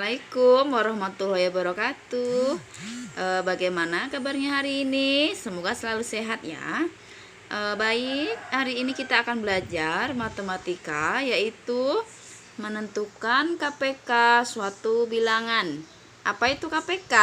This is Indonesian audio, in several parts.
Assalamualaikum warahmatullahi wabarakatuh. Bagaimana kabarnya hari ini? Semoga selalu sehat ya. Baik, hari ini kita akan belajar matematika, yaitu menentukan KPK suatu bilangan. Apa itu KPK?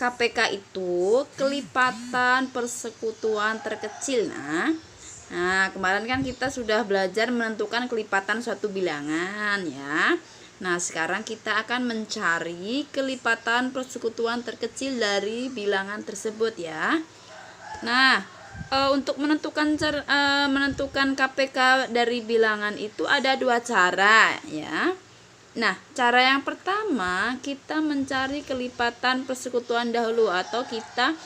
KPK itu kelipatan persekutuan terkecil. Nah, kemarin kan kita sudah belajar menentukan kelipatan suatu bilangan ya. Nah, sekarang kita akan mencari kelipatan persekutuan terkecil dari bilangan tersebut ya. Nah, untuk menentukan KPK dari bilangan itu ada dua cara ya. Nah, cara yang pertama kita mencari kelipatan persekutuan dahulu, atau kita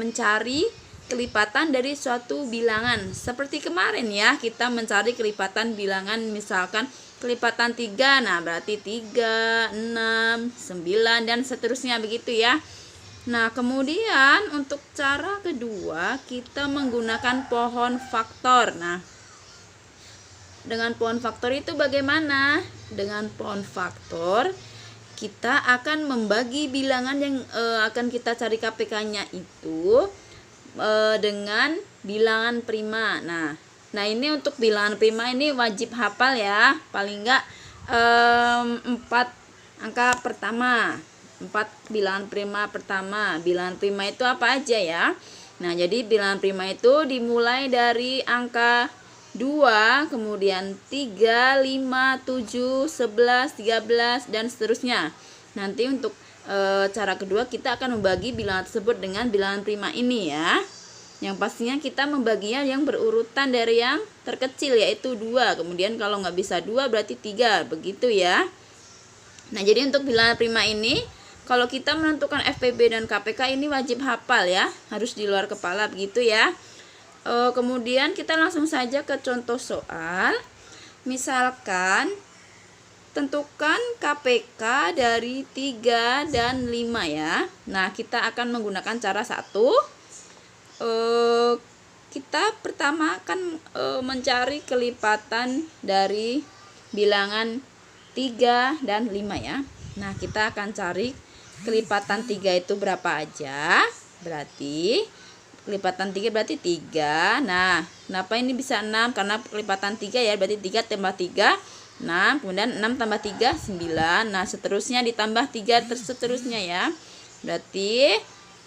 mencari kelipatan dari suatu bilangan. Seperti kemarin ya, kita mencari kelipatan bilangan, misalkan kelipatan 3, nah berarti 3, 6, 9 dan seterusnya begitu ya. Nah, kemudian untuk cara kedua kita menggunakan pohon faktor. Nah, dengan pohon faktor itu bagaimana? Dengan pohon faktor kita akan membagi bilangan yang akan kita cari KPK-nya itu dengan bilangan prima. Nah, ini untuk bilangan prima ini wajib hafal ya, paling enggak 4 angka pertama, 4 bilangan prima pertama. Bilangan prima itu apa aja ya? Nah, jadi bilangan prima itu dimulai dari angka 2, kemudian 3, 5, 7, 11, 13 dan seterusnya. Nanti untuk cara kedua kita akan membagi bilangan tersebut dengan bilangan prima ini ya. Yang pastinya kita membaginya yang berurutan dari yang terkecil, yaitu 2. Kemudian kalau nggak bisa 2 berarti 3, begitu ya. Nah, jadi untuk bilangan prima ini kalau kita menentukan FPB dan KPK ini wajib hafal ya, harus di luar kepala begitu ya. Kemudian kita langsung saja ke contoh soal. Misalkan tentukan KPK dari 3 dan 5 ya. Nah, kita akan menggunakan cara 1. Kita pertama akan mencari kelipatan dari bilangan 3 dan 5 ya. Nah, kita akan cari kelipatan 3 itu berapa aja. Berarti kelipatan 3 berarti 3. Nah, kenapa ini bisa 6? Karena kelipatan 3 ya, berarti 3 tambah 3 6, kemudian 6 tambah 3 9. Nah, seterusnya ditambah 3 seterusnya ya. Berarti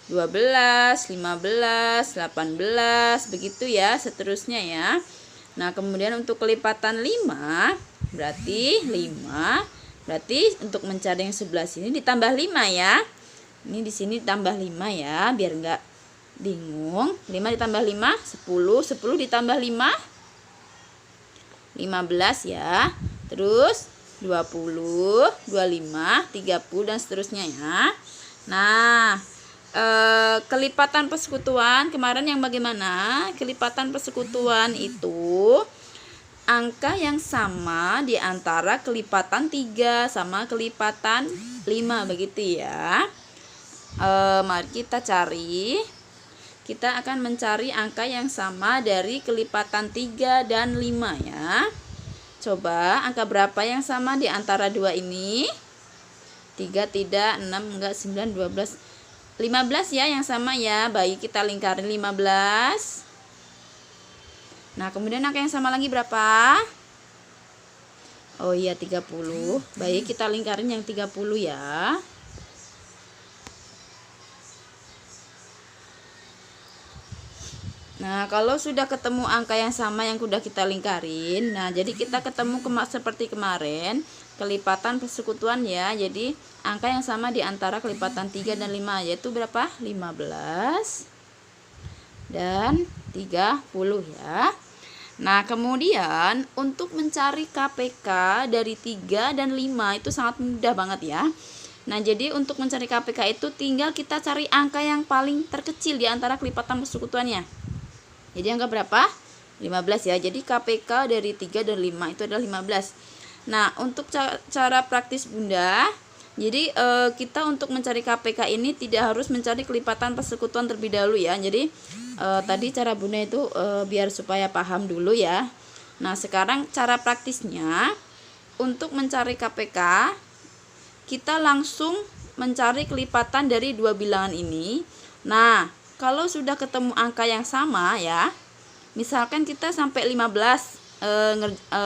12, 15, 18 begitu ya seterusnya ya. Nah, kemudian untuk kelipatan 5 berarti 5. Berarti untuk mencari yang sebelah sini ditambah 5 ya. Ini di sini ditambah 5 ya, biar enggak bingung. 5 ditambah 5 10, 10 ditambah 5 15 ya. Terus 20, 25, 30 dan seterusnya ya. Nah, kelipatan persekutuan kemarin yang bagaimana? Kelipatan persekutuan itu angka yang sama di antara kelipatan 3 sama kelipatan 5 begitu ya. Mari kita cari. Kita akan mencari angka yang sama dari kelipatan 3 dan 5 ya. Coba angka berapa yang sama di antara dua ini? 3 tidak, 6 enggak, 9, 12 15 ya yang sama ya. Baik, kita lingkarin 15. Nah, kemudian angka yang sama lagi berapa? Oh iya, 30. Baik, kita lingkarin yang 30 ya. Nah, kalau sudah ketemu angka yang sama yang sudah kita lingkarin, nah jadi kita ketemu seperti kemarin, kelipatan persekutuan ya. Jadi angka yang sama di antara kelipatan 3 dan 5 yaitu berapa? 15 dan 30 ya. Nah, kemudian untuk mencari KPK dari 3 dan 5 itu sangat mudah banget ya. Nah, jadi untuk mencari KPK itu tinggal kita cari angka yang paling terkecil di antara kelipatan persekutuannya. Jadi angka berapa? 15 ya. Jadi KPK dari 3 dan 5 itu adalah 15. Nah, untuk cara praktis Bunda, jadi kita untuk mencari KPK ini tidak harus mencari kelipatan persekutuan terlebih dahulu ya. Jadi tadi cara Bunda itu biar supaya paham dulu ya. Nah, sekarang cara praktisnya untuk mencari KPK kita langsung mencari kelipatan dari dua bilangan ini. Nah, kalau sudah ketemu angka yang sama ya, misalkan kita sampai 15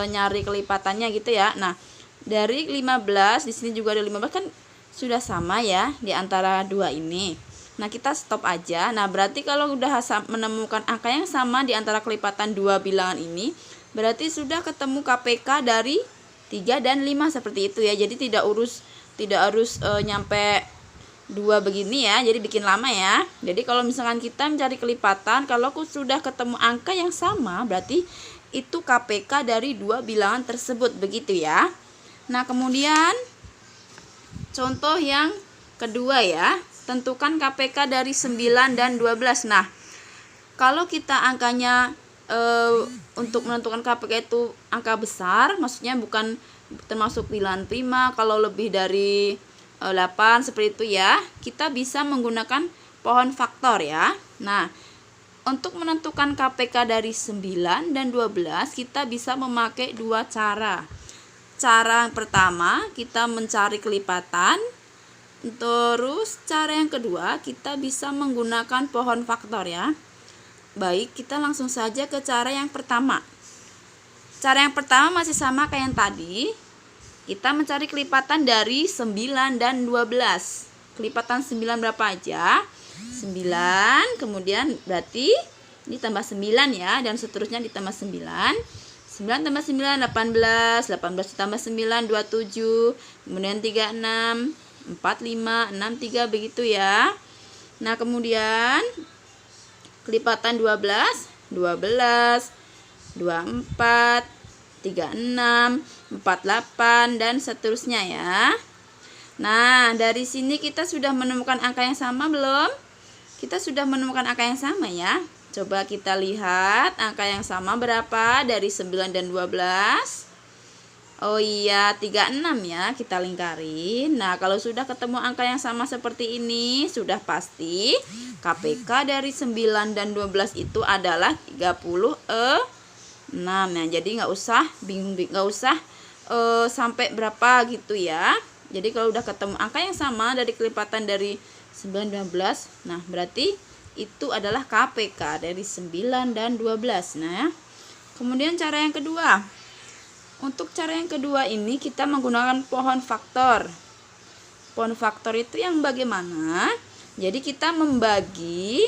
nyari kelipatannya gitu ya. Nah, dari 15 di sini juga ada 15 kan sudah sama ya di antara dua ini. Nah, kita stop aja. Nah, berarti kalau udah menemukan angka yang sama di antara kelipatan dua bilangan ini, berarti sudah ketemu KPK dari 3 dan 5 seperti itu ya. Jadi tidak harus nyampe 2 begini ya. Jadi bikin lama ya. Jadi kalau misalkan kita mencari kelipatan, kalau sudah ketemu angka yang sama, berarti itu KPK dari dua bilangan tersebut, begitu ya. Nah, kemudian contoh yang kedua ya, tentukan KPK dari 9 dan 12. Nah, kalau kita angkanya untuk menentukan KPK itu angka besar, maksudnya bukan termasuk bilangan prima, kalau lebih dari 8 seperti itu ya, kita bisa menggunakan pohon faktor ya. Nah, untuk menentukan KPK dari 9 dan 12, kita bisa memakai dua cara. Cara yang pertama, kita mencari kelipatan. Terus cara yang kedua, kita bisa menggunakan pohon faktor ya. Baik, kita langsung saja ke cara yang pertama. Cara yang pertama masih sama kayak yang tadi. Kita mencari kelipatan dari 9 dan 12. Kelipatan 9 berapa aja? 9, kemudian berarti ditambah 9 ya, dan seterusnya ditambah 9. 9 tambah 9, 18. 18 ditambah 9, 27. Kemudian 36, 45, 63, begitu ya. Nah, kemudian kelipatan 12, 12, 24, 36, 48, dan seterusnya ya. Nah, dari sini kita sudah menemukan angka yang sama belum? Kita sudah menemukan angka yang sama ya. Coba kita lihat angka yang sama berapa dari 9 dan 12. Oh iya, 36 ya, kita lingkarin. Nah, kalau sudah ketemu angka yang sama seperti ini, sudah pasti KPK dari 9 dan 12 itu adalah 36. Nah, jadi nggak usah bingung, nggak usah sampai berapa gitu ya. Jadi kalau udah ketemu angka yang sama dari kelipatan dari 9 dan 12, nah berarti itu adalah KPK dari 9 dan 12. Nah, kemudian cara yang kedua. Untuk cara yang kedua ini kita menggunakan pohon faktor. Pohon faktor itu yang bagaimana? Jadi kita membagi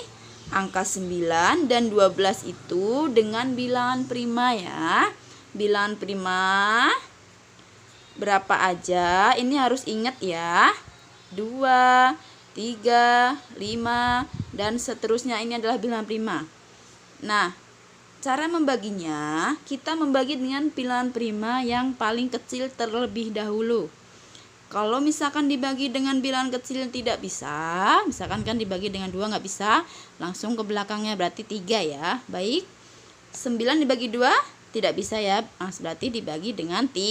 angka 9 dan 12 itu dengan bilangan prima ya. Bilangan prima berapa aja? Ini harus ingat ya. 2, 3, 5, dan seterusnya, ini adalah bilangan prima. Nah, cara membaginya, kita membagi dengan bilangan prima yang paling kecil terlebih dahulu. Kalau misalkan dibagi dengan bilangan kecil tidak bisa, misalkan kan dibagi dengan 2 nggak bisa, langsung ke belakangnya, berarti 3 ya. Baik, 9 dibagi 2 tidak bisa ya, berarti dibagi dengan 3.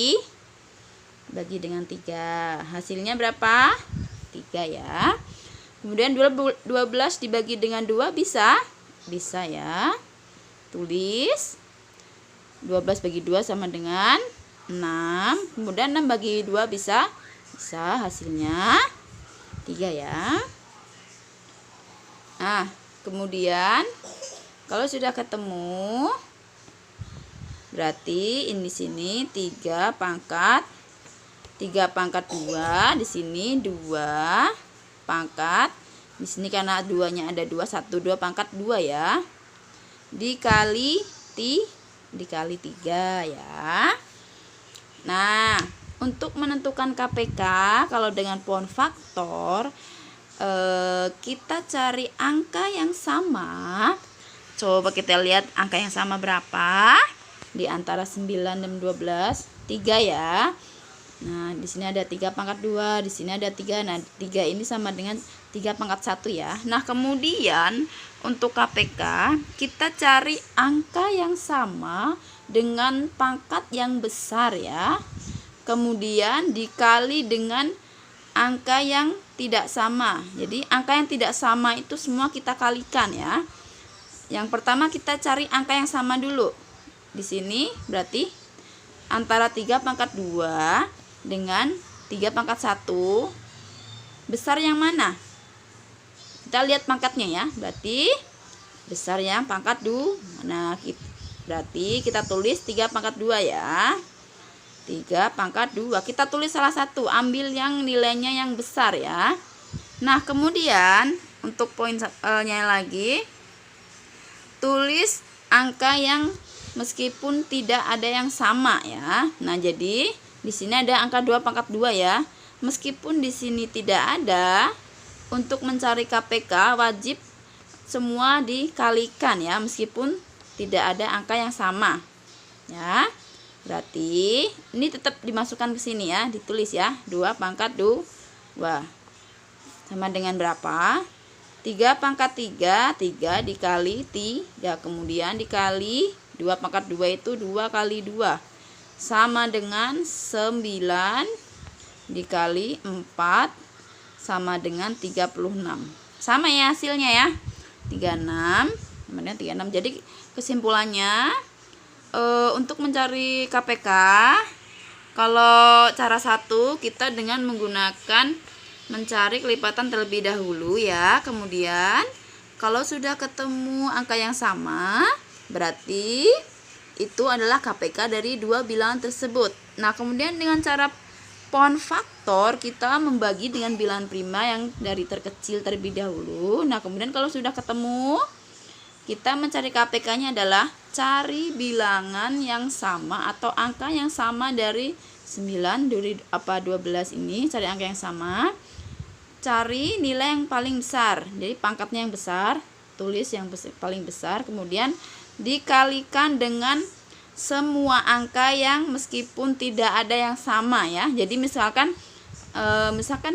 Hasilnya berapa? 3 ya. Kemudian 12 dibagi dengan 2 bisa? Bisa ya. Tulis 12 bagi 2 sama dengan 6. Kemudian 6 bagi 2 bisa? Bisa, hasilnya 3 ya. Nah, kemudian kalau sudah ketemu, berarti ini sini 3 pangkat 2, di sini 2 pangkat, di sini karena 2-nya ada 2, 1, 2 pangkat 2 ya, dikali 3 ya. Nah, untuk menentukan KPK kalau dengan pohon faktor, kita cari angka yang sama. Coba kita lihat angka yang sama berapa di antara 9 dan 12. 3 ya. Nah, di sini ada 3 pangkat 2, di sini ada 3. Nah, 3 ini sama dengan 3 pangkat 1 ya. Nah, kemudian untuk KPK, kita cari angka yang sama dengan pangkat yang besar ya. Kemudian dikali dengan angka yang tidak sama. Jadi, angka yang tidak sama itu semua kita kalikan ya. Yang pertama kita cari angka yang sama dulu. Di sini berarti antara 3 pangkat 2 dengan 3 pangkat 1 besar yang mana? Kita lihat pangkatnya ya. Berarti besar yang pangkat 2. Nah, berarti kita tulis 3 pangkat 2 ya. 3 pangkat 2. Kita tulis salah satu, ambil yang nilainya yang besar ya. Nah, kemudian untuk poinnya lagi, tulis angka yang meskipun tidak ada yang sama ya. Nah, jadi di sini ada angka 2 pangkat 2 ya. Meskipun di sini tidak ada, untuk mencari KPK wajib semua dikalikan ya, meskipun tidak ada angka yang sama. Ya. Berarti ini tetap dimasukkan ke sini ya, ditulis ya. 2 pangkat 2 sama dengan berapa? 3 pangkat 3, 3 dikali 3, kemudian dikali 2 pangkat 2 itu 2 kali 2 sama dengan 9 dikali 4 sama dengan 36. Sama ya hasilnya ya. 36 sama dengan 36. Jadi kesimpulannya untuk mencari KPK, kalau cara satu kita dengan menggunakan mencari kelipatan terlebih dahulu ya. Kemudian kalau sudah ketemu angka yang sama, berarti itu adalah KPK dari dua bilangan tersebut. Nah, kemudian dengan cara pohon faktor kita membagi dengan bilangan prima yang dari terkecil terlebih dahulu. Nah, kemudian kalau sudah ketemu, kita mencari KPK-nya adalah cari bilangan yang sama atau angka yang sama dari 9 dari 12 ini, cari angka yang sama. Cari nilai yang paling besar. Jadi pangkatnya yang besar, tulis yang paling besar, kemudian dikalikan dengan semua angka yang meskipun tidak ada yang sama ya. Jadi misalkan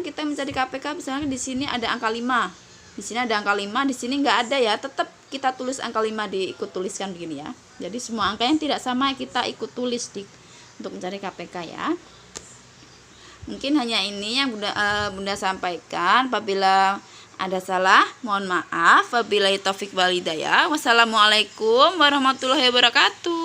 kita mencari KPK, misalkan di sini ada angka 5. Di sini ada angka 5, di sini enggak ada ya. Tetap kita tulis angka 5, diikut tuliskan begini ya. Jadi semua angka yang tidak sama kita ikut tulis untuk mencari KPK ya. Mungkin hanya ini yang Bunda sampaikan. Apabila ada salah, mohon maaf. Wabillahi taufik wal hidayah. Wassalamualaikum warahmatullahi wabarakatuh.